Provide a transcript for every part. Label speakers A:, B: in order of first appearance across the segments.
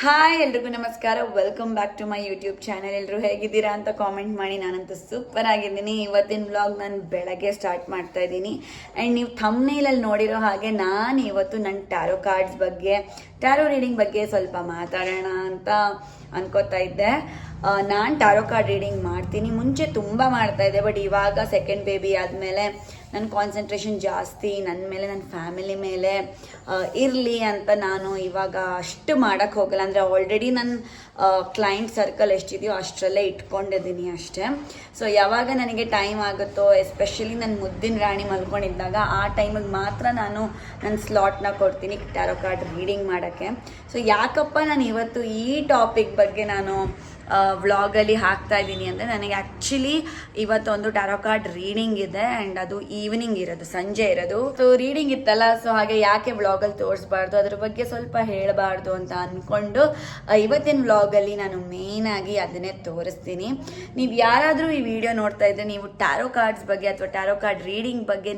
A: Hi ಎಲ್ರಿಗೂ ನಮಸ್ಕಾರ, welcome back to my YouTube channel. ಎಲ್ಲರೂ ಹೇಗಿದ್ದೀರಾ ಅಂತ ಕಾಮೆಂಟ್ ಮಾಡಿ. ನಾನಂತೂ ಸೂಪರ್ ಆಗಿದ್ದೀನಿ. ಇವತ್ತಿನ ವ್ಲಾಗ್ ನಾನು ಬೆಳಗ್ಗೆ ಸ್ಟಾರ್ಟ್ ಮಾಡ್ತಾ ಇದ್ದೀನಿ. ಆ್ಯಂಡ್ ನೀವು ಥಂಬ್ನೇಲಲ್ಲಿ ನೋಡಿರೋ ಹಾಗೆ ನಾನು ಇವತ್ತು ನನ್ನ ಟ್ಯಾರೋ ಕಾರ್ಡ್ಸ್ ಬಗ್ಗೆ, ಟ್ಯಾರೋ ರೀಡಿಂಗ್ ಬಗ್ಗೆ ಸ್ವಲ್ಪ ಮಾತಾಡೋಣ ಅಂತ ಅನ್ಕೋತಾ ಇದ್ದೆ. ನಾನು ಟ್ಯಾರೋ ಕಾರ್ಡ್ ರೀಡಿಂಗ್ ಮಾಡ್ತೀನಿ, ಮುಂಚೆ ತುಂಬ ಮಾಡ್ತಾಯಿದ್ದೆ. ಬಟ್ ಇವಾಗ ಸೆಕೆಂಡ್ ಬೇಬಿ ಆದಮೇಲೆ ನನ್ನ ಕಾನ್ಸಂಟ್ರೇಷನ್ ಜಾಸ್ತಿ ನನ್ನ ಮೇಲೆ, ನನ್ನ ಫ್ಯಾಮಿಲಿ ಮೇಲೆ ಇರಲಿ ಅಂತ ನಾನು ಇವಾಗ ಅಷ್ಟು ಮಾಡೋಕ್ಕೆ ಹೋಗಲ್ಲ. ಅಂದರೆ ಆಲ್ರೆಡಿ ನನ್ನ ಕ್ಲೈಂಟ್ ಸರ್ಕಲ್ ಎಷ್ಟಿದೆಯೋ ಅಷ್ಟರಲ್ಲೇ ಇಟ್ಕೊಂಡಿದ್ದೀನಿ ಅಷ್ಟೇ. ಸೊ ಯಾವಾಗ ನನಗೆ ಟೈಮ್ ಆಗುತ್ತೋ, ಎಸ್ಪೆಷಲಿ ನನ್ನ ಮುದ್ದಿನ ರಾಣಿ ಮಲ್ಕೊಂಡಿದ್ದಾಗ ಆ ಟೈಮಿಗೆ ಮಾತ್ರ ನಾನು ನನ್ನ ಸ್ಲಾಟ್ನ ಕೊಡ್ತೀನಿ ಟ್ಯಾರೋ ಕಾರ್ಡ್ ರೀಡಿಂಗ್ ಮಾಡೋಕ್ಕೆ. ಸೊ ಯಾಕಪ್ಪ ನಾನು ಇವತ್ತು ಈ ಟಾಪಿಕ್ ಬಗ್ಗೆ ನಾನು ವ್ಲಾಗಲ್ಲಿ ಹಾಕ್ತಾ ಇದ್ದೀನಿ ಅಂದರೆ, ನನಗೆ ಆ್ಯಕ್ಚುಲಿ ಇವತ್ತೊಂದು ಟ್ಯಾರೋ ಕಾರ್ಡ್ ರೀಡಿಂಗ್ ಇದೆ. ಆ್ಯಂಡ್ ಅದು ಈವ್ನಿಂಗ್ ಇರೋದು, ಸಂಜೆ ಇರೋದು. ಸೊ ರೀಡಿಂಗ್ ಇತ್ತಲ್ಲ, ಸೊ ಹಾಗೆ ಯಾಕೆ ವ್ಲಾಗಲ್ಲಿ ತೋರಿಸ್ಬಾರ್ದು, ಅದ್ರ ಬಗ್ಗೆ ಸ್ವಲ್ಪ ಹೇಳಬಾರ್ದು ಅಂತ ಅಂದ್ಕೊಂಡು ಇವತ್ತಿನ ವ್ಲಾಗಲ್ಲಿ ನಾನು ಮೇಯ್ನಾಗಿ ಅದನ್ನೇ ತೋರಿಸ್ತೀನಿ. ನೀವು ಯಾರಾದರೂ ಈ ವಿಡಿಯೋ ನೋಡ್ತಾ ಇದ್ದರೆ, ನೀವು ಟ್ಯಾರೋ ಕಾರ್ಡ್ಸ್ ಬಗ್ಗೆ ಅಥವಾ ಟ್ಯಾರೋ ಕಾರ್ಡ್ ರೀಡಿಂಗ್ ಬಗ್ಗೆ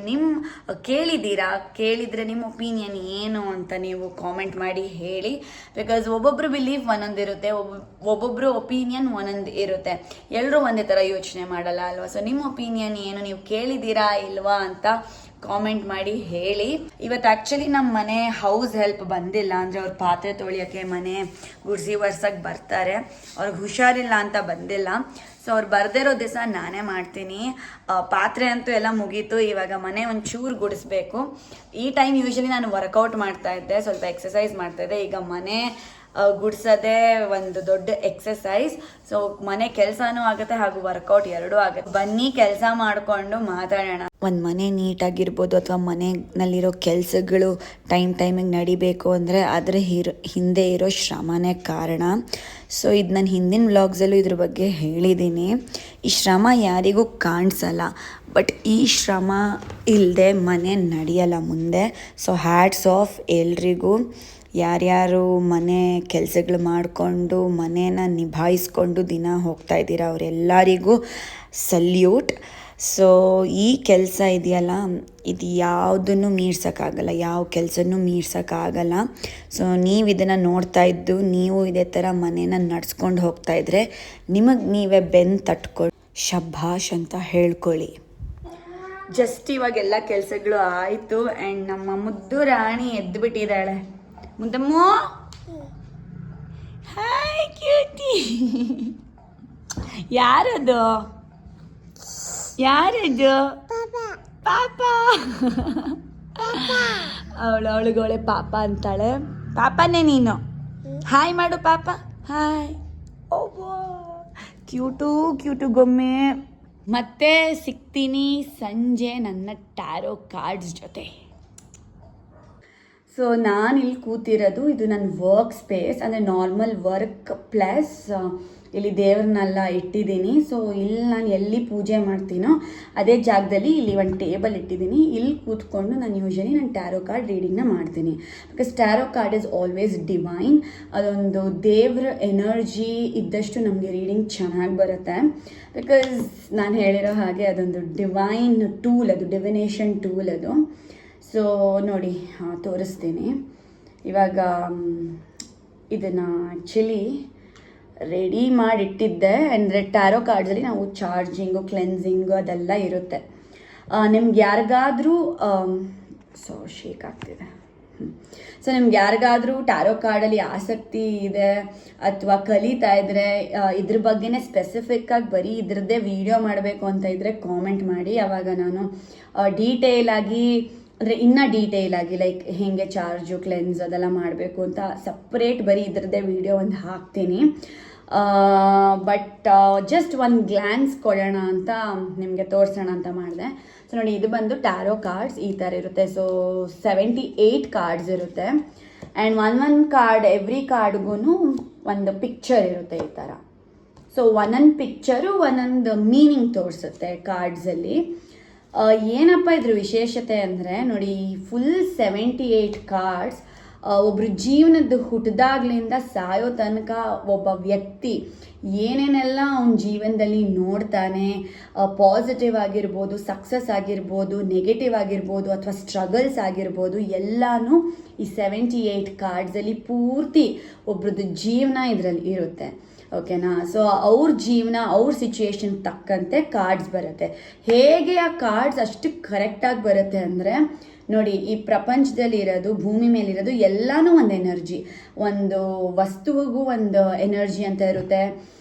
A: ಕೇಳಿದರೆ ನಿಮ್ಮ ಒಪಿನಿಯನ್ ಏನು ಅಂತ ನೀವು ಕಾಮೆಂಟ್ ಮಾಡಿ ಹೇಳಿ. ಬಿಕಾಸ್ ಒಬ್ಬೊಬ್ಬರು ಬಿಲೀಫ್ ಒಂದೊಂದಿರುತ್ತೆ, ಒಬ್ಬೊಬ್ಬರು ಒಪಿನಿಯನ್ ಒಂದೊಂದು ಇರುತ್ತೆ. ಎಲ್ಲರೂ ಒಂದೇ ಥರ ಯೋಚನೆ ಮಾಡಲ್ಲ ಅಲ್ವಾ? ಸೊ ನಿಮ್ಮ ಒಪಿನಿಯನ್ ಏನು, ನೀವು ಕೇಳಿದ್ದೀರಾ ಇಲ್ವಾ ಅಂತ ಕಾಮೆಂಟ್ ಮಾಡಿ ಹೇಳಿ. ಇವತ್ತು ಆ್ಯಕ್ಚುಲಿ ನಮ್ಮ ಮನೆ ಹೌಸ್ ಹೆಲ್ಪ್ ಬಂದಿಲ್ಲ. ಅಂದರೆ ಅವ್ರು ಪಾತ್ರೆ ತೊಳಿಯೋಕ್ಕೆ, ಮನೆ ಗುಡ್ಸಿ ವರ್ಸಕ್ಕೆ ಬರ್ತಾರೆ. ಅವ್ರಿಗೆ ಹುಷಾರಿಲ್ಲ ಅಂತ ಬಂದಿಲ್ಲ. ಸೊ ಅವ್ರು ಬರ್ದಿರೋ ದಿವಸ ನಾನೇ ಮಾಡ್ತೀನಿ. ಪಾತ್ರೆ ಅಂತೂ ಎಲ್ಲ ಮುಗೀತು. ಇವಾಗ ಮನೆ ಒಂಚೂರು ಗುಡಿಸ್ಬೇಕು. ಈ ಟೈಮ್ ಯೂಶಲಿ ನಾನು ವರ್ಕೌಟ್ ಮಾಡ್ತಾ ಇದ್ದೆ, ಸ್ವಲ್ಪ ಎಕ್ಸಸೈಸ್ ಮಾಡ್ತಾ ಇದ್ದೆ. ಈಗ ಮನೆ ಗುಡ್ಸೋದೇ ಒಂದು ದೊಡ್ಡ ಎಕ್ಸಸೈಸ್. ಸೊ ಮನೆ ಕೆಲಸನೂ ಆಗುತ್ತೆ ಹಾಗೂ ವರ್ಕೌಟ್ ಎರಡೂ ಆಗುತ್ತೆ. ಬನ್ನಿ ಕೆಲಸ ಮಾಡಿಕೊಂಡು ಮಾತಾಡೋಣ. ಒಂದು ಮನೆ ನೀಟಾಗಿರ್ಬೋದು ಅಥವಾ ಮನೆಯಲ್ಲಿರೋ ಕೆಲಸಗಳು ಟೈಮಿಗೆ ನಡಿಬೇಕು ಅಂದರೆ ಅದರ ಹಿಂದೆ ಇರೋ ಶ್ರಮನೇ ಕಾರಣ. ಸೊ ಇದು ನಾನು ಹಿಂದಿನ ವ್ಲಾಗ್ಸಲ್ಲೂ ಇದ್ರ ಬಗ್ಗೆ ಹೇಳಿದ್ದೀನಿ. ಈ ಶ್ರಮ ಯಾರಿಗೂ ಕಾಣಿಸಲ್ಲ, ಬಟ್ ಈ ಶ್ರಮ ಇಲ್ಲದೆ ಮನೆ ನಡೆಯಲ್ಲ ಮುಂದೆ. ಸೊ ಹ್ಯಾಟ್ಸ್ ಆಫ್ ಎಲ್ರಿಗೂ. ಯಾರ್ಯಾರು ಮನೆ ಕೆಲಸಗಳು ಮಾಡಿಕೊಂಡು ಮನೇನ ನಿಭಾಯಿಸ್ಕೊಂಡು ದಿನ ಹೋಗ್ತಾ ಇದ್ದೀರಾ ಅವರೆಲ್ಲರಿಗೂ ಸಲ್ಯೂಟ್. ಸೊ ಈ ಕೆಲಸ ಇದೆಯಲ್ಲ, ಇದು ಯಾವುದನ್ನು ಮೀರ್ಸೋಕ್ಕಾಗಲ್ಲ, ಯಾವ ಕೆಲಸನೂ ಮೀರ್ಸೋಕ್ಕಾಗಲ್ಲ. ಸೊ ನೀವು ಇದನ್ನು ನೋಡ್ತಾ ಇದ್ದು ನೀವು ಇದೇ ಥರ ಮನೇನ ನಡ್ಸ್ಕೊಂಡು ಹೋಗ್ತಾ ಇದ್ರೆ ನಿಮಗೆ ನೀವೇ ಬೆನ್ನು ತಟ್ಕೊಂಡು ಶಭಾಷ್ ಅಂತ ಹೇಳ್ಕೊಳ್ಳಿ. ಜಸ್ಟ್ ಇವಾಗೆಲ್ಲ ಕೆಲಸಗಳು ಆಯಿತು. ಆ್ಯಂಡ್ ನಮ್ಮ ಮುದ್ದು ರಾಣಿ ಎದ್ದು ಬಿಟ್ಟಿದ್ದಾಳೆ. ಮುದ್ದಮ್ಮು, ಹಾಯ್ ಕ್ಯೂಟಿ. ಯಾರದು ಪಾಪ. ಅವಳಿಗೋಳೆ ಪಾಪ ಅಂತಾಳೆ. ಪಾಪನೇ ನೀನು. ಹಾಯ್ ಮಾಡು ಪಾಪ. ಹಾಯ್. ಓ ಕ್ಯೂಟು ಗೊಮ್ಮೆ. ಮತ್ತೆ ಸಿಗ್ತೀನಿ ಸಂಜೆ ನನ್ನ ಟ್ಯಾರೋ ಕಾರ್ಡ್ಸ್ ಜೊತೆ. ಸೊ ನಾನಿಲ್ಲಿ ಕೂತಿರೋದು, ಇದು ನನ್ನ ವರ್ಕ್ ಸ್ಪೇಸ್. ಅಂದರೆ ನಾರ್ಮಲ್ ವರ್ಕ್ ಪ್ಲಸ್ ಇಲ್ಲಿ ದೇವ್ರನ್ನೆಲ್ಲ ಇಟ್ಟಿದ್ದೀನಿ. ಸೊ ಇಲ್ಲಿ ನಾನು ಎಲ್ಲಿ ಪೂಜೆ ಮಾಡ್ತೀನೋ ಅದೇ ಜಾಗದಲ್ಲಿ ಇಲ್ಲಿ ಒಂದು ಟೇಬಲ್ ಇಟ್ಟಿದ್ದೀನಿ. ಇಲ್ಲಿ ಕೂತ್ಕೊಂಡು ನಾನು ಯೂಶಲಿ ನಾನು ಟ್ಯಾರೋ ಕಾರ್ಡ್ ರೀಡಿಂಗ್ನ ಮಾಡ್ತೀನಿ. Because tarot card is always divine. ಅದೊಂದು ದೇವ್ರ ಎನರ್ಜಿ ಇದ್ದಷ್ಟು ನಮಗೆ ರೀಡಿಂಗ್ ಚೆನ್ನಾಗಿ ಬರುತ್ತೆ. ಬಿಕಾಸ್ ನಾನು ಹೇಳಿರೋ ಹಾಗೆ ಅದೊಂದು ಡಿವೈನ್ ಟೂಲ್, ಅದು ಡಿವಿನೇಷನ್ ಟೂಲ್ ಅದು. ಸೊ ನೋಡಿ ತೋರಿಸ್ತೀನಿ. ಇವಾಗ ಇದನ್ನು ಆ್ಯಕ್ಚುಲಿ ರೆಡಿ ಮಾಡಿಟ್ಟಿದ್ದೆ. ಅಂದರೆ ಟ್ಯಾರೋ ಕಾರ್ಡ್ಸಲ್ಲಿ ನಾವು ಚಾರ್ಜಿಂಗು, ಕ್ಲೆನ್ಸಿಂಗು ಅದೆಲ್ಲ ಇರುತ್ತೆ. ನಿಮ್ಗೆ ಯಾರಿಗಾದರೂ ಶೇಕ್ ಆಗ್ತಿದೆ. ಸೊ ನಿಮ್ಗೆ ಯಾರಿಗಾದರೂ ಟ್ಯಾರೋ ಕಾರ್ಡಲ್ಲಿ ಆಸಕ್ತಿ ಇದೆ ಅಥವಾ ಕಲಿತಾ ಇದ್ದರೆ, ಇದ್ರ ಬಗ್ಗೆನೇ ಸ್ಪೆಸಿಫಿಕ್ಕಾಗಿ ಬರೀ ಇದ್ರದ್ದೇ ವಿಡಿಯೋ ಮಾಡಬೇಕು ಅಂತ ಇದ್ದರೆ ಕಾಮೆಂಟ್ ಮಾಡಿ. ಆವಾಗ ನಾನು ಡೀಟೇಲಾಗಿ, ಅಂದರೆ ಇನ್ನೂ ಡೀಟೇಲಾಗಿ ಲೈಕ್ ಹೇಗೆ ಚಾರ್ಜು, ಕ್ಲೆನ್ಸ್ ಅದೆಲ್ಲ ಮಾಡಬೇಕು ಅಂತ ಸಪ್ರೇಟ್ ಬರೀ ಇದ್ರದ್ದೇ ವಿಡಿಯೋ ಒಂದು ಹಾಕ್ತೀನಿ. ಬಟ್ ಜಸ್ಟ್ ಒಂದು ಗ್ಲ್ಯಾನ್ಸ್ ಕೊಡೋಣ ಅಂತ ನಿಮಗೆ ತೋರಿಸೋಣ ಅಂತ ಮಾಡಿದೆ. ಸೊ ನೋಡಿ, ಇದು ಬಂದು ಟ್ಯಾರೋ ಕಾರ್ಡ್ಸ್ ಈ ಥರ ಇರುತ್ತೆ. ಸೊ 78 ಕಾರ್ಡ್ಸ್ ಇರುತ್ತೆ. ಆ್ಯಂಡ್ ಒಂದು ಕಾರ್ಡ್, ಎವ್ರಿ ಕಾರ್ಡ್ಗೂ ಒಂದು ಪಿಕ್ಚರ್ ಇರುತ್ತೆ ಈ ಥರ. ಸೊ ಒಂದೊಂದು ಪಿಕ್ಚರು ಒಂದೊಂದು ಮೀನಿಂಗ್ ತೋರಿಸುತ್ತೆ ಕಾರ್ಡ್ಸಲ್ಲಿ. ಏನಪ್ಪ ಇದ್ರ ವಿಶೇಷತೆ ಅಂದರೆ ನೋಡಿ, ಫುಲ್ 78 ಕಾರ್ಡ್ಸ್ ಒಬ್ಬರು ಜೀವನದ ಹುಟ್ಟಿದಾಗ್ಲಿಂದ ಸಾಯೋ ತನಕ ಒಬ್ಬ ವ್ಯಕ್ತಿ ಏನೇನೆಲ್ಲ ಅವನ ಜೀವನದಲ್ಲಿ ನೋಡ್ತಾನೆ, ಪಾಸಿಟಿವ್ ಆಗಿರ್ಬೋದು, ಸಕ್ಸಸ್ ಆಗಿರ್ಬೋದು, ನೆಗೆಟಿವ್ ಆಗಿರ್ಬೋದು, ಅಥವಾ ಸ್ಟ್ರಗಲ್ಸ್ ಆಗಿರ್ಬೋದು, ಎಲ್ಲನೂ ಈ 78 ಕಾರ್ಡ್ಸಲ್ಲಿ ಪೂರ್ತಿ ಒಬ್ರದ್ದು ಜೀವನ ಇದರಲ್ಲಿ ಇರುತ್ತೆ. ಓಕೆನಾ? ಸೊ ಅವ್ರ ಜೀವನ, ಅವ್ರ ಸಿಚುಯೇಷನ್ ತಕ್ಕಂತೆ ಕಾರ್ಡ್ಸ್ ಬರುತ್ತೆ. ಹೇಗೆ ಆ ಕಾರ್ಡ್ಸ್ ಅಷ್ಟು ಕರೆಕ್ಟಾಗಿ ಬರುತ್ತೆ ಅಂದರೆ, ನೋಡಿ, ಈ ಪ್ರಪಂಚದಲ್ಲಿ ಇರೋದು, ಭೂಮಿ ಮೇಲಿರೋದು ಎಲ್ಲನೂ ಒಂದು ಎನರ್ಜಿ. ಒಂದು ವಸ್ತುವಿಗೂ ಒಂದು ಎನರ್ಜಿ ಅಂತ ಇರುತ್ತೆ.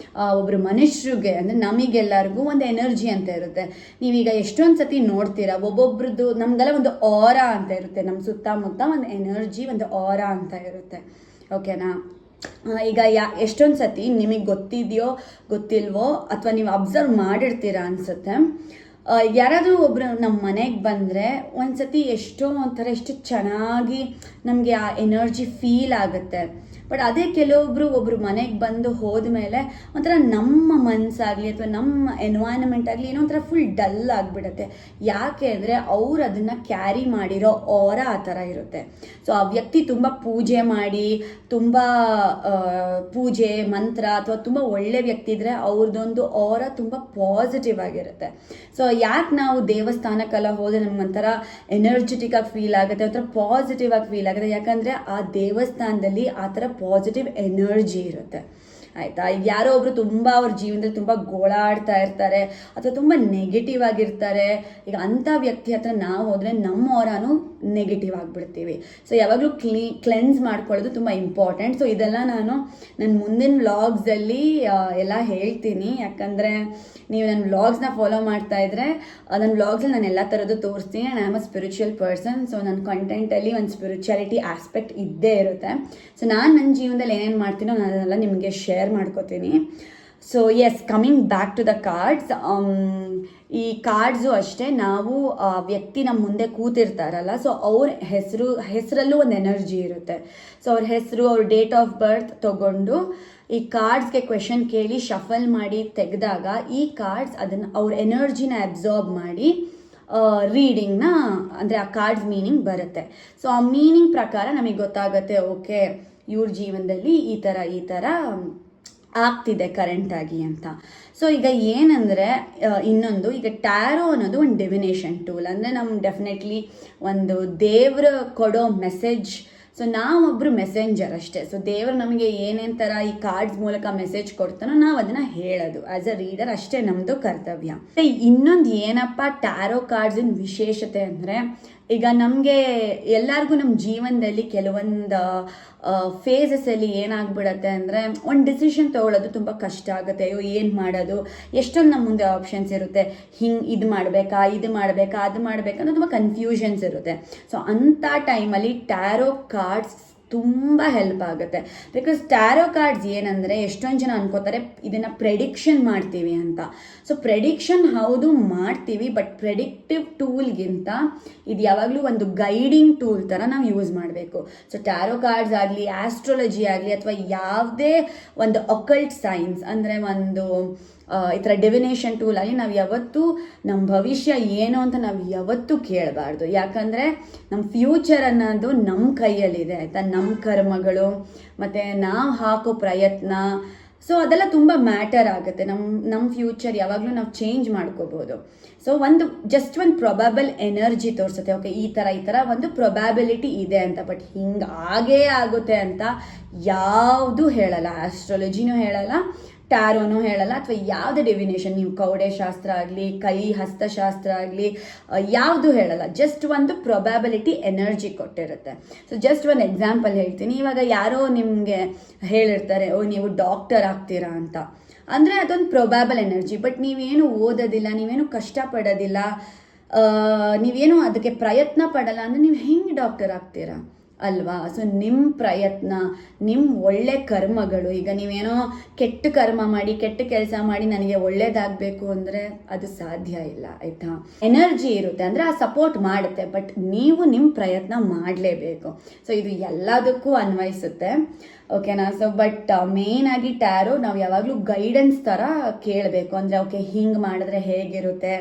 A: ಒಬ್ಬರು ಮನುಷ್ಯರಿಗೆ ಅಂದರೆ ನಮಗೆಲ್ಲರಿಗೂ ಒಂದು ಎನರ್ಜಿ ಅಂತ ಇರುತ್ತೆ. ನೀವೀಗ ಎಷ್ಟೊಂದು ಸತಿ ನೋಡ್ತೀರಾ, ಒಬ್ಬೊಬ್ರದ್ದು ನಮ್ಗೆಲ್ಲ ಒಂದು ಆರಾ ಅಂತ ಇರುತ್ತೆ. ನಮ್ಮ ಸುತ್ತಮುತ್ತ ಒಂದು ಎನರ್ಜಿ, ಒಂದು ಆರಾ ಅಂತ ಇರುತ್ತೆ. ಓಕೆನಾ? ಈಗ ಎಷ್ಟೊಂದು ಸತಿ ನಿಮಗೆ ಗೊತ್ತಿದೆಯೋ ಗೊತ್ತಿಲ್ವೋ, ಅಥವಾ ನೀವು ಅಬ್ಸರ್ವ್ ಮಾಡಿರ್ತೀರಾ ಅನಿಸುತ್ತೆ, ಯಾರಾದರೂ ಒಬ್ಬರು ನಮ್ಮ ಮನೆಗೆ ಬಂದರೆ ಒಂದ್ಸತಿ ಎಷ್ಟೋ ಒಂಥರ ಎಷ್ಟು ಚೆನ್ನಾಗಿ ನಮಗೆ ಆ ಎನರ್ಜಿ ಫೀಲ್ ಆಗುತ್ತೆ. ಬಟ್ ಅದೇ ಒಬ್ಬರು ಮನೆಗೆ ಬಂದು ಹೋದ್ಮೇಲೆ ಒಂಥರ ನಮ್ಮ ಮನಸ್ಸಾಗಲಿ ಅಥವಾ ನಮ್ಮ ಎನ್ವೈರನ್ಮೆಂಟ್ ಆಗಲಿ ಏನೋ ಒಂಥರ ಫುಲ್ ಡಲ್ ಆಗಿಬಿಡುತ್ತೆ. ಯಾಕೆ ಅಂದರೆ ಅವ್ರು ಅದನ್ನು ಕ್ಯಾರಿ ಮಾಡಿರೋ ಆರಾ ಆ ಥರ ಇರುತ್ತೆ. ಸೊ ಆ ವ್ಯಕ್ತಿ ತುಂಬ ಪೂಜೆ ಮಾಡಿ, ತುಂಬ ಪೂಜೆ ಮಂತ್ರ ಅಥವಾ ತುಂಬ ಒಳ್ಳೆ ವ್ಯಕ್ತಿ ಇದ್ದರೆ ಅವ್ರದ್ದೊಂದು ಆರಾ ತುಂಬ ಪಾಸಿಟಿವ್ ಆಗಿರುತ್ತೆ. ಸೊ ಯಾಕೆ ನಾವು ದೇವಸ್ಥಾನಕ್ಕೆಲ್ಲ ಹೋದರೆ ನಮಗೊಂಥರ ಎನರ್ಜೆಟಿಕ್ ಆಗಿ ಫೀಲ್ ಆಗುತ್ತೆ, ಒಂಥರ ಪಾಸಿಟಿವ್ ಆಗಿ ಫೀಲ್ ಆಗುತ್ತೆ? ಯಾಕಂದರೆ ಆ ದೇವಸ್ಥಾನದಲ್ಲಿ ಆ ಥರ ಪಾಸಿಟಿವ್ ಎನರ್ಜಿ ಇರುತ್ತೆ. ಆಯಿತಾ? ಯಾರೋ ಒಬ್ರು ತುಂಬ ಅವ್ರ ಜೀವನದಲ್ಲಿ ತುಂಬ ಗೋಳಾಡ್ತಾ ಇರ್ತಾರೆ ಅಥವಾ ತುಂಬ ನೆಗೆಟಿವ್ ಆಗಿರ್ತಾರೆ. ಈಗ ಅಂಥ ವ್ಯಕ್ತಿ ಹತ್ರ ನಾವು ಹೋದರೆ ನಮ್ಮ ಆರಾನು ನೆಗೆಟಿವ್ ಆಗಿಬಿಡ್ತೀವಿ. ಸೊ ಯಾವಾಗಲೂ ಕ್ಲೆನ್ಸ್ ಮಾಡ್ಕೊಳ್ಳೋದು ತುಂಬ ಇಂಪಾರ್ಟೆಂಟ್. ಸೊ ಇದೆಲ್ಲ ನಾನು ನನ್ನ ಮುಂದಿನ ವ್ಲಾಗ್ಸಲ್ಲಿ ಎಲ್ಲ ಹೇಳ್ತೀನಿ. ಯಾಕಂದರೆ ನೀವು ನನ್ನ ವ್ಲಾಗ್ಸ್ನ ಫಾಲೋ ಮಾಡ್ತಾ ಇದ್ದರೆ ನನ್ನ ವ್ಲಾಗ್ಸಲ್ಲಿ ನಾನು ಎಲ್ಲ ಥರದ್ದು ತೋರಿಸ್ತೀನಿ. And I am a spiritual person. So ನನ್ನ ಕಂಟೆಂಟಲ್ಲಿ ಒಂದು ಸ್ಪಿರಿಚುಯಾಲಿಟಿ ಆಸ್ಪೆಕ್ಟ್ ಇದ್ದೇ ಇರುತ್ತೆ. ಸೊ ನಾನು ನನ್ನ ಜೀವನದಲ್ಲಿ ಏನೇನು ಮಾಡ್ತೀನೋ ನಾನು ಅದನ್ನೆಲ್ಲ ನಿಮಗೆ ಶೇರ್ ಮಾಡ್ಕೋತೀನಿ. So yes, coming back to the cards. ಈ ಕಾರ್ಡ್ಸು ಅಷ್ಟೇ, ನಾವು ವ್ಯಕ್ತಿ ನಮ್ಮ ಮುಂದೆ ಕೂತಿರ್ತಾರಲ್ಲ, ಸೊ ಅವ್ರ ಹೆಸರಲ್ಲೂ ಒಂದು ಎನರ್ಜಿ ಇರುತ್ತೆ. ಸೊ ಅವ್ರ ಹೆಸರು, ಅವ್ರ ಡೇಟ್ ಆಫ್ ಬರ್ತ್ ತಗೊಂಡು ಈ ಕಾರ್ಡ್ಸ್ಗೆ ಕ್ವೆಶನ್ ಕೇಳಿ ಶಫಲ್ ಮಾಡಿ ತೆಗೆದಾಗ ಈ ಕಾರ್ಡ್ಸ್ ಅದನ್ನು ಅವ್ರ ಎನರ್ಜಿನ ಅಬ್ಸಾರ್ಬ್ ಮಾಡಿ ರೀಡಿಂಗ್ನ, ಅಂದರೆ ಆ ಕಾರ್ಡ್ಸ್ ಮೀನಿಂಗ್ ಬರುತ್ತೆ. ಸೊ ಆ ಮೀನಿಂಗ್ ಪ್ರಕಾರ ನಮಗೆ ಗೊತ್ತಾಗುತ್ತೆ, ಓಕೆ ಇವ್ರ ಜೀವನದಲ್ಲಿ ಈ ಥರ ಆಗ್ತಿದೆ ಕರೆಂಟಾಗಿ ಅಂತ. ಸೊ ಈಗ ಏನಂದರೆ ಇನ್ನೊಂದು, ಈಗ ಟ್ಯಾರೋ ಅನ್ನೋದು ಒಂದು ಡಿವಿನೇಷನ್ ಟೂಲ್. ಅಂದರೆ ನಮ್ಗೆ ಡೆಫಿನೆಟ್ಲಿ ಒಂದು ದೇವ್ರ ಕೊಡೋ ಮೆಸೇಜ್. ಸೊ ನಾವೊಬ್ಬರು ಮೆಸೆಂಜರ್ ಅಷ್ಟೇ. ಸೊ ದೇವರು ನಮಗೆ ಏನೇನು ಥರ ಈ ಕಾರ್ಡ್ಸ್ ಮೂಲಕ ಮೆಸೇಜ್ ಕೊಡ್ತಾನೋ ನಾವು ಅದನ್ನು ಹೇಳೋದು ಆ್ಯಸ್ ಅ ರೀಡರ್, ಅಷ್ಟೇ ನಮ್ಮದು ಕರ್ತವ್ಯ. ಇನ್ನೊಂದು ಏನಪ್ಪ ಟ್ಯಾರೋ ಕಾರ್ಡ್ಸಿನ ವಿಶೇಷತೆ ಅಂದರೆ, ಈಗ ನಮಗೆ ಎಲ್ಲರಿಗೂ ನಮ್ಮ ಜೀವನದಲ್ಲಿ ಕೆಲವೊಂದು ಫೇಸಸಲ್ಲಿ ಏನಾಗ್ಬಿಡತ್ತೆ ಅಂದರೆ ಒಂದು ಡಿಸಿಷನ್ ತೊಗೊಳ್ಳೋದು ತುಂಬ ಕಷ್ಟ ಆಗುತ್ತೆ. ಅಯ್ಯೋ ಏನು ಮಾಡೋದು, ಎಷ್ಟೊಂದು ನಮ್ಮ ಮುಂದೆ ಆಪ್ಷನ್ಸ್ ಇರುತ್ತೆ. ಇದು ಮಾಡಬೇಕಾ, ಅದು ಮಾಡಬೇಕಾ ಅನ್ನೋ ತುಂಬ ಕನ್ಫ್ಯೂಷನ್ಸ್ ಇರುತ್ತೆ. ಸೊ ಅಂಥ ಟೈಮಲ್ಲಿ ಟ್ಯಾರೋ ಕಾರ್ಡ್ಸ್ ತುಂಬ ಹೆಲ್ಪ್ ಆಗುತ್ತೆ. ಬಿಕಾಸ್ ಟ್ಯಾರೋ ಕಾರ್ಡ್ಸ್ ಏನಂದರೆ, ಎಷ್ಟೊಂದು ಜನ ಅನ್ಕೋತಾರೆ ಇದನ್ನು ಪ್ರೆಡಿಕ್ಷನ್ ಮಾಡ್ತೀವಿ ಅಂತ. ಸೊ ಪ್ರೆಡಿಕ್ಷನ್ ಹೌದು ಮಾಡ್ತೀವಿ, ಬಟ್ ಪ್ರೆಡಿಕ್ಟಿವ್ ಟೂಲ್ಗಿಂತ ಇದು ಯಾವಾಗಲೂ ಒಂದು ಗೈಡಿಂಗ್ ಟೂಲ್ ಥರ ನಾವು ಯೂಸ್ ಮಾಡಬೇಕು. ಸೊ ಟ್ಯಾರೋ ಕಾರ್ಡ್ಸ್ ಆಗಲಿ, ಆಸ್ಟ್ರಾಲಜಿ ಆಗಲಿ, ಅಥವಾ ಯಾವುದೇ ಒಂದು ಅಕಲ್ಟ್ ಸೈನ್ಸ್ ಅಂದರೆ ಒಂದು ಈ ಥರ ಡಿವಿನೇಷನ್ ಟೂಲ್ ಆಗಿ ನಾವು ಯಾವತ್ತೂ ನಮ್ಮ ಭವಿಷ್ಯ ಏನು ಅಂತ ನಾವು ಯಾವತ್ತೂ ಕೇಳಬಾರ್ದು. ಯಾಕಂದರೆ ನಮ್ಮ ಫ್ಯೂಚರ್ ಅನ್ನೋದು ನಮ್ಮ ಕೈಯಲ್ಲಿದೆ, ಆಯಿತಾ? ನಮ್ಮ ಕರ್ಮಗಳು ಮತ್ತು ನಾವು ಹಾಕೋ ಪ್ರಯತ್ನ, ಸೊ ಅದೆಲ್ಲ ತುಂಬ ಮ್ಯಾಟರ್ ಆಗುತ್ತೆ. ನಮ್ಮ ಫ್ಯೂಚರ್ ಯಾವಾಗಲೂ ನಾವು ಚೇಂಜ್ ಮಾಡ್ಕೋಬೋದು. ಸೊ ಜಸ್ಟ್ ಒಂದು ಪ್ರೊಬಾಬಲ್ ಎನರ್ಜಿ ತೋರಿಸುತ್ತೆ, ಓಕೆ ಈ ಥರ ಒಂದು ಪ್ರೊಬ್ಯಾಬಿಲಿಟಿ ಇದೆ ಅಂತ. ಬಟ್ ಹಿಂಗಾಗೇ ಆಗುತ್ತೆ ಅಂತ ಯಾವುದೂ ಹೇಳಲ್ಲ, ಆಸ್ಟ್ರಾಲಜಿನೂ ಹೇಳಲ್ಲ, ಟ್ಯಾರೋನು ಹೇಳಲ್ಲ, ಅಥವಾ ಯಾವುದೇ ಡಿವಿನೇಷನ್, ನೀವು ಕೌಡೆ ಶಾಸ್ತ್ರ ಆಗಲಿ, ಕೈ ಹಸ್ತಶಾಸ್ತ್ರ ಆಗಲಿ, ಯಾವುದು ಹೇಳಲ್ಲ. ಜಸ್ಟ್ ಒಂದು ಪ್ರೊಬ್ಯಾಬಿಲಿಟಿ ಎನರ್ಜಿ ಕೊಟ್ಟಿರುತ್ತೆ. ಸೊ ಜಸ್ಟ್ ಒಂದು ಎಕ್ಸಾಂಪಲ್ ಹೇಳ್ತೀನಿ. ಇವಾಗ ಯಾರೋ ನಿಮಗೆ ಹೇಳಿರ್ತಾರೆ, ಓ ನೀವು ಡಾಕ್ಟರ್ ಆಗ್ತೀರಾ ಅಂತ. ಅಂದರೆ ಅದೊಂದು ಪ್ರೊಬ್ಯಾಬಲ್ ಎನರ್ಜಿ. ಬಟ್ ನೀವೇನು ಓದೋದಿಲ್ಲ, ನೀವೇನು ಕಷ್ಟಪಡೋದಿಲ್ಲ, ನೀವೇನು ಅದಕ್ಕೆ ಪ್ರಯತ್ನ ಪಡಲ್ಲ ಅಂದರೆ ನೀವು ಹೆಂಗೆ ಡಾಕ್ಟರ್ ಆಗ್ತೀರಾ ಅಲ್ವಾ? ಸೊ ನಿಮ್ಮ ಪ್ರಯತ್ನ, ನಿಮ್ಮ ಒಳ್ಳೆ ಕರ್ಮಗಳು, ಈಗ ನೀವೇನೋ ಕೆಟ್ಟ ಕರ್ಮ ಮಾಡಿ, ಕೆಟ್ಟ ಕೆಲಸ ಮಾಡಿ ನನಗೆ ಒಳ್ಳೇದಾಗಬೇಕು ಅಂದರೆ ಅದು ಸಾಧ್ಯ ಇಲ್ಲ, ಆಯಿತಾ? ಎನರ್ಜಿ ಇರುತ್ತೆ ಅಂದರೆ ಆ ಸಪೋರ್ಟ್ ಮಾಡುತ್ತೆ, ಬಟ್ ನೀವು ನಿಮ್ಮ ಪ್ರಯತ್ನ ಮಾಡಲೇಬೇಕು. ಸೊ ಇದು ಎಲ್ಲದಕ್ಕೂ ಅನ್ವಯಿಸುತ್ತೆ, ಓಕೆನಾ? ಸೊ ಬಟ್ ಮೇಯ್ನಾಗಿ ಟ್ಯಾರೋ ನಾವು ಯಾವಾಗಲೂ ಗೈಡೆನ್ಸ್ ಥರ ಕೇಳಬೇಕು. ಅಂದರೆ ಓಕೆ ಹಿಂಗೆ ಮಾಡಿದ್ರೆ ಹೇಗಿರುತ್ತೆ,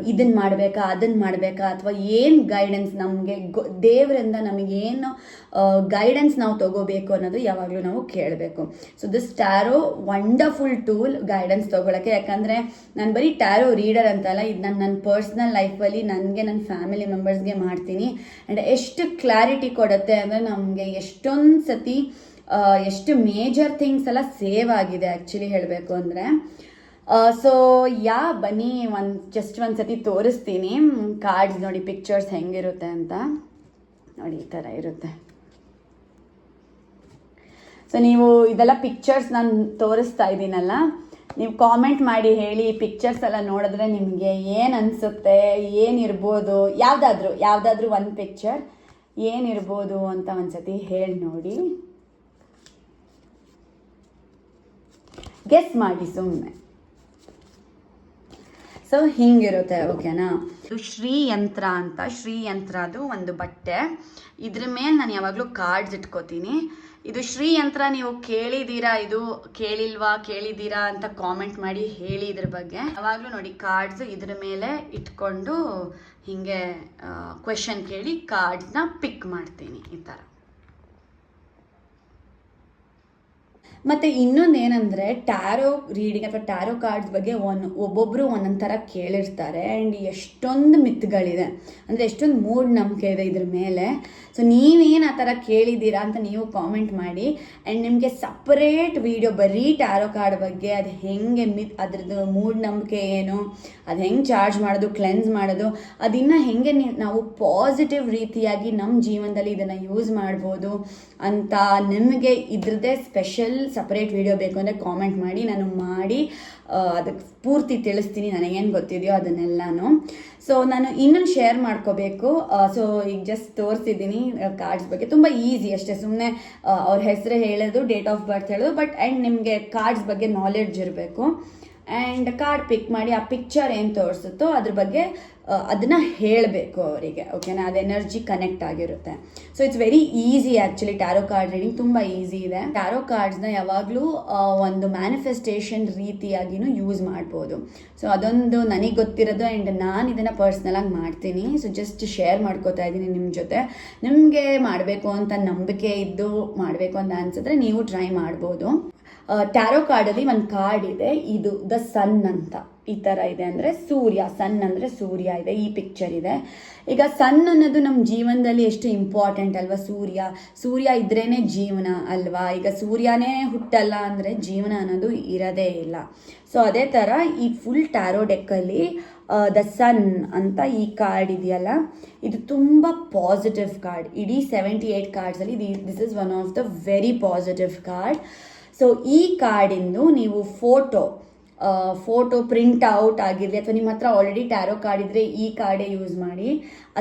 A: ಇದನ್ನು ಮಾಡಬೇಕಾ ಅದನ್ನು ಮಾಡಬೇಕಾ ಅಥವಾ ಏನು ಗೈಡೆನ್ಸ್ ನಮಗೆ ದೇವರಿಂದ ನಮಗೇನು ಗೈಡೆನ್ಸ್ ನಾವು ತಗೋಬೇಕು ಅನ್ನೋದು ಯಾವಾಗಲೂ ನಾವು ಕೇಳಬೇಕು. So this tarot wonderful tool guidance ತೊಗೊಳಕ್ಕೆ. ಯಾಕಂದರೆ ನಾನು ಬರೀ ಟ್ಯಾರೋ ರೀಡರ್ ಅಂತಲ್ಲ, ಇದು ನನ್ನ ಪರ್ಸ್ನಲ್ ಲೈಫಲ್ಲಿ ನನಗೆ ನನ್ನ ಫ್ಯಾಮಿಲಿ ಮೆಂಬರ್ಸ್ಗೆ ಮಾಡ್ತೀನಿ. ಆ್ಯಂಡ್ ಎಷ್ಟು ಕ್ಲಾರಿಟಿ ಕೊಡುತ್ತೆ ಅಂದರೆ ನಮಗೆ ಎಷ್ಟೊಂದು ಸತಿ ಎಷ್ಟು ಮೇಜರ್ ಥಿಂಗ್ಸ್ ಎಲ್ಲ ಸೇವ್ ಆಗಿದೆ ಆ್ಯಕ್ಚುಲಿ ಹೇಳಬೇಕು ಅಂದರೆ. ಸೊ ಬನ್ನಿ ಜಸ್ಟ್ ಒಂದು ಸತಿ ತೋರಿಸ್ತೀನಿ ಕಾರ್ಡ್ಸ್ ನೋಡಿ, ಪಿಕ್ಚರ್ಸ್ ಹೆಂಗಿರುತ್ತೆ ಅಂತ ನೋಡಿ. ಈ ಥರ ಇರುತ್ತೆ. ಸೊ ನೀವು ಇದೆಲ್ಲ ಪಿಕ್ಚರ್ಸ್ ನಾನು ತೋರಿಸ್ತಾ ಇದ್ದೀನಲ್ಲ, ನೀವು ಕಾಮೆಂಟ್ ಮಾಡಿ ಹೇಳಿ ಈ ಪಿಕ್ಚರ್ಸ್ ಎಲ್ಲ ನೋಡಿದ್ರೆ ನಿಮಗೆ ಏನು ಅನಿಸುತ್ತೆ, ಏನಿರ್ಬೋದು, ಯಾವುದಾದ್ರೂ ಒಂದು ಪಿಕ್ಚರ್ ಏನಿರ್ಬೋದು ಅಂತ ಒಂದ್ಸತಿ ಹೇಳಿ ನೋಡಿ, ಗೆಸ್ ಮಾಡಿ ಸುಮ್ಮನೆ. ಸೊ ಹಿಂಗಿರುತ್ತೆ, ಓಕೆನಾ. ಇದು ಶ್ರೀಯಂತ್ರ ಅಂತ, ಶ್ರೀಯಂತ್ರದು ಒಂದು ಬಟ್ಟೆ. ಇದ್ರ ಮೇಲೆ ನಾನು ಯಾವಾಗಲೂ ಕಾರ್ಡ್ಸ್ ಇಟ್ಕೋತೀನಿ. ಇದು ಶ್ರೀಯಂತ್ರ ನೀವು ಕೇಳಿದ್ದೀರಾ, ಇದು ಕೇಳಿದ್ದೀರಾ ಅಂತ ಕಾಮೆಂಟ್ ಮಾಡಿ ಹೇಳಿ ಇದ್ರ ಬಗ್ಗೆ. ಯಾವಾಗಲೂ ನೋಡಿ ಕಾರ್ಡ್ಸ್ ಇದ್ರ ಮೇಲೆ ಇಟ್ಕೊಂಡು ಹಿಂಗೆ ಕ್ವೆಶನ್ ಕೇಳಿ ಕಾರ್ಡ್ಸ್ನ ಪಿಕ್ ಮಾಡ್ತೀನಿ ಈ ಥರ. ಮತ್ತು ಇನ್ನೊಂದು ಏನಂದರೆ ಟ್ಯಾರೋ ರೀಡಿಂಗ್ ಅಥವಾ ಟ್ಯಾರೋ ಕಾರ್ಡ್ಸ್ ಬಗ್ಗೆ ಒಬ್ಬೊಬ್ಬರು ಒಂದೊಂದು ಥರ ಕೇಳಿರ್ತಾರೆ. ಆ್ಯಂಡ್ ಎಷ್ಟೊಂದು ಮಿತ್ಗಳಿದೆ, ಅಂದರೆ ಎಷ್ಟೊಂದು ಮೂಢನಂಬಿಕೆ ಇದೆ ಇದ್ರ ಮೇಲೆ. ಸೊ ನೀವೇನು ಆ ಥರ ಕೇಳಿದ್ದೀರಾ ಅಂತ ನೀವು ಕಾಮೆಂಟ್ ಮಾಡಿ. ಆ್ಯಂಡ್ ನಿಮಗೆ ಸಪ್ರೇಟ್ ವಿಡಿಯೋ ಬರೀ ಟ್ಯಾರೋ ಕಾರ್ಡ್ ಬಗ್ಗೆ, ಅದು ಹೆಂಗೆ ಅದ್ರದ್ದು ಮೂಢನಂಬಿಕೆ ಏನು, ಅದು ಹೆಂಗೆ ಚಾರ್ಜ್ ಮಾಡೋದು, ಕ್ಲೆನ್ಸ್ ಮಾಡೋದು, ಅದನ್ನು ಹೆಂಗೆ ನಾವು ಪಾಸಿಟಿವ್ ರೀತಿಯಾಗಿ ನಮ್ಮ ಜೀವನದಲ್ಲಿ ಇದನ್ನು ಯೂಸ್ ಮಾಡ್ಬೋದು ಅಂತ ನಿಮಗೆ ಇದ್ರದ್ದೇ ಸ್ಪೆಷಲ್ ಸಪ್ರೇಟ್ ವಿಡಿಯೋ ಬೇಕು ಅಂದರೆ ಕಾಮೆಂಟ್ ಮಾಡಿ, ನಾನು ಮಾಡಿ ಅದಕ್ಕೆ ಪೂರ್ತಿ ತಿಳಿಸ್ತೀನಿ ನನಗೇನು ಗೊತ್ತಿದೆಯೋ ಅದನ್ನೆಲ್ಲನೂ. ಸೊ ನಾನು ಇನ್ನೊಂದು ಶೇರ್ ಮಾಡ್ಕೋಬೇಕು. ಸೊ ಈಗ ಜಸ್ಟ್ ತೋರಿಸಿದ್ದೀನಿ ಕಾರ್ಡ್ಸ್ ಬಗ್ಗೆ, ತುಂಬ ಈಸಿ ಅಷ್ಟೇ. ಸುಮ್ಮನೆ ಅವ್ರ ಹೆಸರು ಹೇಳೋದು, ಡೇಟ್ ಆಫ್ ಬರ್ತ್ ಹೇಳೋದು, ಬಟ್ ಆ್ಯಂಡ್ ನಿಮಗೆ ಕಾರ್ಡ್ಸ್ ಬಗ್ಗೆ ನಾಲೆಡ್ಜ್ ಇರಬೇಕು. ಆ್ಯಂಡ್ ಕಾರ್ಡ್ ಪಿಕ್ ಮಾಡಿ ಆ ಪಿಕ್ಚರ್ ಏನು ತೋರಿಸುತ್ತೋ ಅದ್ರ ಬಗ್ಗೆ ಅದನ್ನು ಹೇಳಬೇಕು ಅವರಿಗೆ, ಓಕೆನಾ. ಅದು ಎನರ್ಜಿ ಕನೆಕ್ಟ್ ಆಗಿರುತ್ತೆ. So it's very easy actually. Tarot card reading ತುಂಬ ಈಸಿ ಇದೆ. ಟ್ಯಾರೋ ಕಾರ್ಡ್ಸ್ನ ಯಾವಾಗಲೂ ಒಂದು ಮ್ಯಾನಿಫೆಸ್ಟೇಷನ್ ರೀತಿಯಾಗಿಯೂ ಯೂಸ್ ಮಾಡ್ಬೋದು. ಸೊ ಅದೊಂದು ನನಗೆ ಗೊತ್ತಿರೋದು, ಆ್ಯಂಡ್ ನಾನು ಇದನ್ನು ಪರ್ಸ್ನಲಾಗಿ ಮಾಡ್ತೀನಿ. ಸೊ ಜಸ್ಟ್ ಶೇರ್ ಮಾಡ್ಕೋತಾ ಇದ್ದೀನಿ ನಿಮ್ಮ ಜೊತೆ. ನಿಮಗೆ ಮಾಡಬೇಕು ಅಂತ ನಂಬಿಕೆ ಇದ್ದು ಮಾಡಬೇಕು ಅಂತ ಅನ್ಸಿದ್ರೆ ನೀವು ಟ್ರೈ ಮಾಡ್ಬೋದು. ಟ್ಯಾರೋ ಕಾರ್ಡಲ್ಲಿ ಒಂದು ಕಾರ್ಡ್ ಇದೆ, ಇದು ದ ಸನ್ ಅಂತ ಈ ಥರ ಇದೆ. ಅಂದರೆ ಸೂರ್ಯ, ಸನ್ ಅಂದರೆ ಸೂರ್ಯ ಇದೆ, ಈ ಪಿಕ್ಚರ್ ಇದೆ. ಈಗ ಸನ್ ಅನ್ನೋದು ನಮ್ಮ ಜೀವನದಲ್ಲಿ ಎಷ್ಟು ಇಂಪಾರ್ಟೆಂಟ್ ಅಲ್ವಾ. ಸೂರ್ಯ ಇದ್ರೇ ಜೀವನ ಅಲ್ವಾ. ಈಗ ಸೂರ್ಯನೇ ಹುಟ್ಟಲ್ಲ ಅಂದರೆ ಜೀವನ ಅನ್ನೋದು ಇರೋದೇ ಇಲ್ಲ. ಸೊ ಅದೇ ಥರ ಈ ಫುಲ್ ಟ್ಯಾರೋ ಡೆಕ್ಕಲ್ಲಿ ದ ಸನ್ ಅಂತ ಈ ಕಾರ್ಡ್ ಇದೆಯಲ್ಲ, ಇದು ತುಂಬ ಪಾಸಿಟಿವ್ ಕಾರ್ಡ್. ಇಡೀ 78 ಕಾರ್ಡ್ಸಲ್ಲಿ this is one of the very positive card. So ಈ ಕಾರ್ಡಿಂದು ನೀವು ಫೋಟೋ ಪ್ರಿಂಟ್ ಔಟ್ ಆಗಿರಲಿ, ಅಥವಾ ನಿಮ್ಮ ಹತ್ರ ಆಲ್ರೆಡಿ ಟ್ಯಾರೋ ಕಾರ್ಡ್ ಇದ್ದರೆ ಈ ಕಾರ್ಡೇ ಯೂಸ್ ಮಾಡಿ,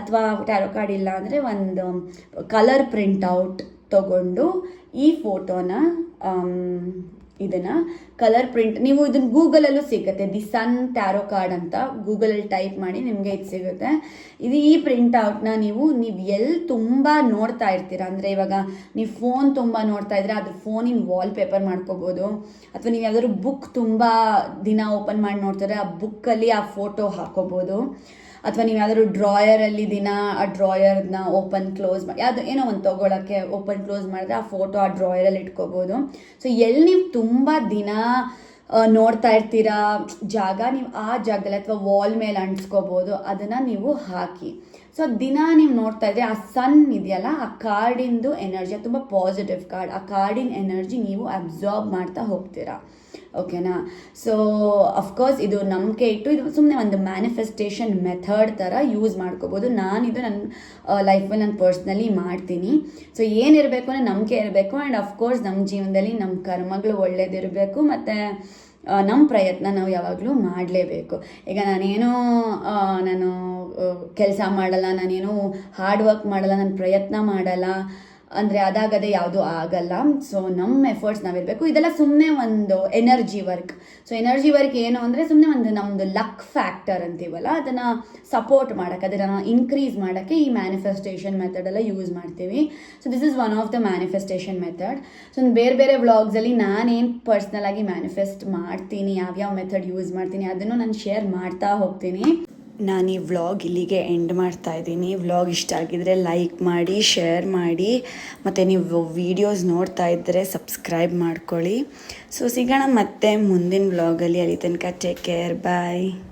A: ಅಥವಾ ಟ್ಯಾರೋ ಕಾರ್ಡ್ ಇಲ್ಲ ಅಂದರೆ ಒಂದು ಕಲರ್ ಪ್ರಿಂಟ್ ಔಟ್ ತಗೊಂಡು ಈ ಫೋಟೋನ ಇದನ್ನು ಕಲರ್ ಪ್ರಿಂಟ್, ನೀವು ಇದನ್ನು ಗೂಗಲಲ್ಲೂ ಸಿಗುತ್ತೆ, ದಿ ಸನ್ ಟ್ಯಾರೋ ಕಾರ್ಡ್ ಅಂತ ಗೂಗಲಲ್ಲಿ ಟೈಪ್ ಮಾಡಿ ನಿಮಗೆ ಇದು ಸಿಗುತ್ತೆ. ಈ ಪ್ರಿಂಟ್ ಔಟ್ನ ನೀವು ಎಲ್ಲಿ ತುಂಬ ನೋಡ್ತಾ ಇರ್ತೀರ, ಅಂದರೆ ಇವಾಗ ನೀವು ಫೋನ್ ತುಂಬ ನೋಡ್ತಾ ಇದ್ರೆ ಅದ್ರ ಫೋನಿನ ವಾಲ್ಪೇಪರ್ ಮಾಡ್ಕೋಬೋದು, ಅಥವಾ ನೀವು ಯಾವ್ದಾದ್ರು ಬುಕ್ ತುಂಬ ದಿನ ಓಪನ್ ಮಾಡಿ ನೋಡ್ತಾರೆ ಆ ಬುಕ್ಕಲ್ಲಿ ಆ ಫೋಟೋ ಹಾಕೋಬೋದು, ಅಥವಾ ನೀವು ಯಾವ್ದಾದ್ರು ಡ್ರಾಯರಲ್ಲಿ ದಿನ ಆ ಡ್ರಾಯರ್ನ ಓಪನ್ ಕ್ಲೋಸ್ ಮಾಡಿ, ಯಾವುದು ಏನೋ ಒಂದು ತೊಗೊಳಕ್ಕೆ ಓಪನ್ ಕ್ಲೋಸ್ ಮಾಡಿದ್ರೆ ಆ ಫೋಟೋ ಆ ಡ್ರಾಯರಲ್ಲಿ ಇಟ್ಕೋಬೋದು. ಸೊ ಎಲ್ಲಿ ನೀವು ತುಂಬ ದಿನ ನೋಡ್ತಾ ಇರ್ತೀರಾ ಜಾಗ, ನೀವು ಆ ಜಾಗದಲ್ಲಿ ಅಥವಾ ವಾಲ್ ಮೇಲೆ ಅಂಟಿಸ್ಕೋಬೋದು, ಅದನ್ನು ನೀವು ಹಾಕಿ. ಸೊ ದಿನ ನೀವು ನೋಡ್ತಾ ಇದ್ರೆ ಆ ಸನ್ ಇದೆಯಲ್ಲ, ಆ ಕಾರ್ಡಿಂದು ಎನರ್ಜಿ ತುಂಬ ಪಾಸಿಟಿವ್ ಕಾರ್ಡ್, ಆ ಕಾರ್ಡಿನ ಎನರ್ಜಿ ನೀವು ಅಬ್ಸಾರ್ಬ್ ಮಾಡ್ತಾ ಹೋಗ್ತೀರಾ, ಓಕೆನಾ. ಸೊ ಅಫ್ಕೋರ್ಸ್ ಇದು ನಂಬಿಕೆ ಇಟ್ಟು ಇದು ಸುಮ್ಮನೆ ಒಂದು ಮ್ಯಾನಿಫೆಸ್ಟೇಷನ್ ಮೆಥಡ್ ಥರ ಯೂಸ್ ಮಾಡ್ಕೋಬೋದು. ನಾನಿದು ನನ್ನ ಲೈಫಲ್ಲಿ ನಾನು ಪರ್ಸ್ನಲಿ ಮಾಡ್ತೀನಿ. ಸೊ ಏನಿರಬೇಕು ಅಂದರೆ ನಂಬಿಕೆ ಇರಬೇಕು, ಆ್ಯಂಡ್ ಅಫ್ಕೋರ್ಸ್ ನಮ್ಮ ಜೀವನದಲ್ಲಿ ನಮ್ಮ ಕರ್ಮಗಳು ಒಳ್ಳೇದಿರಬೇಕು, ಮತ್ತು ನಮ್ಮ ಪ್ರಯತ್ನ ನಾವು ಯಾವಾಗಲೂ ಮಾಡಲೇಬೇಕು. ಈಗ ನಾನು ಕೆಲಸ ಮಾಡಲ್ಲ, ನಾನೇನು ಹಾರ್ಡ್ ವರ್ಕ್ ಮಾಡಲ್ಲ, ನಾನು ಪ್ರಯತ್ನ ಮಾಡಲ್ಲ ಅಂದರೆ ಅದಾಗದೆ ಯಾವುದೂ ಆಗಲ್ಲ. ಸೊ ನಮ್ಮ ಎಫರ್ಟ್ಸ್ ನಾವಿರಬೇಕು. ಇದೆಲ್ಲ ಸುಮ್ಮನೆ ಒಂದು energy work. So energy work ಏನು ಅಂದರೆ ಸುಮ್ಮನೆ ಒಂದು ನಮ್ಮದು ಲಕ್ ಫ್ಯಾಕ್ಟರ್ ಅಂತೀವಲ್ಲ, ಅದನ್ನು ಸಪೋರ್ಟ್ ಮಾಡೋಕ್ಕೆ, ಅದನ್ನು ಇನ್ಕ್ರೀಸ್ ಮಾಡೋಕ್ಕೆ ಈ ಮ್ಯಾನಿಫೆಸ್ಟೇಷನ್ ಮೆಥಡೆಲ್ಲ ಯೂಸ್ ಮಾಡ್ತೀವಿ. So this is one of the manifestation method. So ಬೇರೆ ವ್ಲಾಗ್ಸಲ್ಲಿ ನಾನೇನು ಪರ್ಸ್ನಲಾಗಿ ಮ್ಯಾನಿಫೆಸ್ಟ್ ಮಾಡ್ತೀನಿ, ಯಾವ್ಯಾವ ಮೆಥಡ್ ಯೂಸ್ ಮಾಡ್ತೀನಿ ಅದನ್ನು ನಾನು ಶೇರ್ ಮಾಡ್ತಾ ಹೋಗ್ತೀನಿ. ನಾನು ಈ ವ್ಲಾಗ್ ಇಲ್ಲಿಗೆ ಎಂಡ್ ಮಾಡ್ತಾ ಇದ್ದೀನಿ. ವ್ಲಾಗ್ ಇಷ್ಟ ಆಗಿದರೆ ಲೈಕ್ ಮಾಡಿ, ಶೇರ್ ಮಾಡಿ, ಮತ್ತು ನೀವು ವೀಡಿಯೋಸ್ ನೋಡ್ತಾ ಇದ್ದರೆ ಸಬ್ಸ್ಕ್ರೈಬ್ ಮಾಡ್ಕೊಳ್ಳಿ. ಸೊ ಸಿಗೋಣ ಮತ್ತೆ ಮುಂದಿನ ವ್ಲಾಗಲ್ಲಿ. ಅಲ್ಲಿ ತನಕ ಟೇಕ್ ಕೇರ್, ಬಾಯ್.